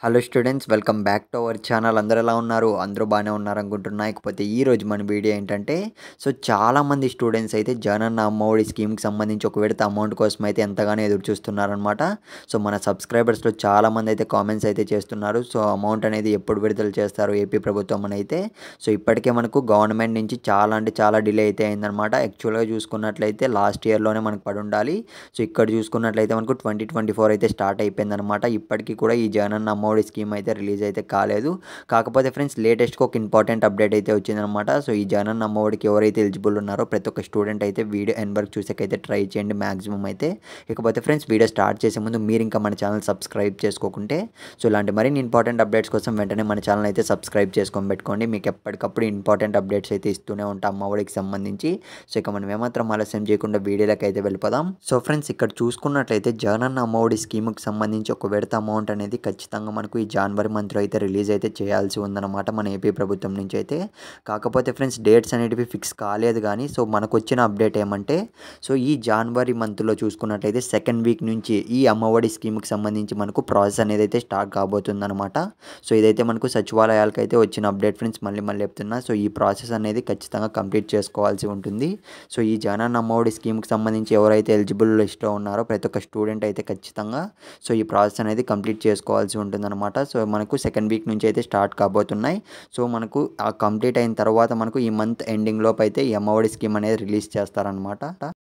Hello students, welcome back to our channel. అందరూ ఎలా ఉన్నారు? అందరూ బాగానే ఉన్నారనుకుంటున్నా. ఇకపోతే ఈరోజు మన వీడియో ఏంటంటే, చాలామంది స్టూడెంట్స్ అయితే జగనన్న అమ్మఒడి స్కీమ్‌కి సంబంధించి ఒక విడత అమౌంట్ కోసం అయితే ఎంతగానో ఎదురు చూస్తున్నారనమాట. మన సబ్స్క్రైబర్స్‌లో చాలామంది అయితే కామెంట్స్ అయితే చేస్తున్నారు. అమౌంట్ అనేది ఎప్పుడు విడుదల చేస్తారు ఏపీ ప్రభుత్వం అని అయితే. ఇప్పటికే మనకు గవర్నమెంట్ నుంచి చాలా అంటే చాలా డిలే అయితే అయిందనమాట. యాక్చువల్‌గా చూసుకున్నట్లయితే లాస్ట్ ఇయర్‌లోనే మనకు పడుండాలి. ఇక్కడ చూసుకున్నట్లయితే మనకు 2024 అయితే స్టార్ట్ అయిపోయిందనమాట. ఇప్పటికి కూడా ఈ జగనన్న అమ్మఒడి స్కీమ్ అయితే రిలీజ్ అయితే కాలేదు. కాకపోతే ఫ్రెండ్స్, లేటెస్ట్‌గా ఒక ఇంపార్టెంట్ అప్డేట్ అయితే వచ్చిందనమాట. ఈ జగనన్న అమ్మఒడికి ఎవరైతే ఎలిజిబుల్ ఉన్నారో ప్రతి ఒక్క స్టూడెంట్ అయితే వీడియో ఎండ్ వరకు చూసేకైతే ట్రై చేయండి మ్యాక్సిమం అయితే. ఇకపోతే ఫ్రెండ్స్, వీడియో స్టార్ట్ చేసే ముందు మీరు ఇంకా మన ఛానల్ సబ్స్క్రైబ్ చేసుకోకుంటే ఇలాంటి మరిన్ని ఇంపార్టెంట్ అప్డేట్స్ కోసం వెంటనే మన ఛానల్ అయితే సబ్స్క్రైబ్ చేసుకొని పెట్టుకోండి. మీకు ఎప్పటికప్పుడు ఇంపార్టెంట్ అప్డేట్స్ అయితే ఇస్తూనే ఉంటాం అమ్మఒడికి సంబంధించి. ఇక మనం ఏమాత్రం ఆలస్యం చేయకుండా వీడియోలోకి అయితే వెళ్ళిపోదాం. ఫ్రెండ్స్, ఇక్కడ చూసుకున్నట్లయితే జగనన్న అమ్మఒడి స్కీమ్‌కి సంబంధించి ఒక విడత అమౌంట్ అనేది ఖచ్చితంగా మనకు ఈ జనవరి మంత్లో అయితే రిలీజ్ అయితే చేయాల్సి ఉందన్నమాట మన ఏపీ ప్రభుత్వం నుంచి అయితే. కాకపోతే ఫ్రెండ్స్, డేట్స్ అనేటివి ఫిక్స్ కాలేదు కానీ మనకొచ్చిన అప్డేట్ ఏమంటే ఈ జనవరి మంత్లో చూసుకున్నట్లయితే సెకండ్ వీక్ నుంచి ఈ అమ్మఒడి స్కీమ్‌కి సంబంధించి మనకు ప్రాసెస్ అనేది అయితే స్టార్ట్ కాబోతుందన్నమాట. ఇదైతే మనకు సచివాలయాలకైతే వచ్చిన అప్డేట్ ఫ్రెండ్స్. మళ్ళీ చెప్తున్నా. ఈ ప్రాసెస్ అనేది ఖచ్చితంగా కంప్లీట్ చేసుకోవాల్సి ఉంటుంది. ఈ జగనన్న అమ్మఒడి స్కీమ్‌కి సంబంధించి ఎవరైతే ఎలిజిబుల్ లిస్ట్‌లో ఉన్నారో ప్రతి ఒక్క స్టూడెంట్ అయితే ఖచ్చితంగా ఈ ప్రాసెస్ అనేది కంప్లీట్ చేసుకోవాల్సి ఉంటుందన్నమాట. మనకు సెకండ్ వీక్ నుంచి అయితే స్టార్ట్ కాబోతున్నాయి. మనకు కంప్లీట్ అయిన తర్వాత మనకు ఈ మంత్ ఎండింగ్ లోపు అయితే ఈ అమ్మఒడి స్కీమ్ అనేది రిలీజ్ చేస్తారనమాట.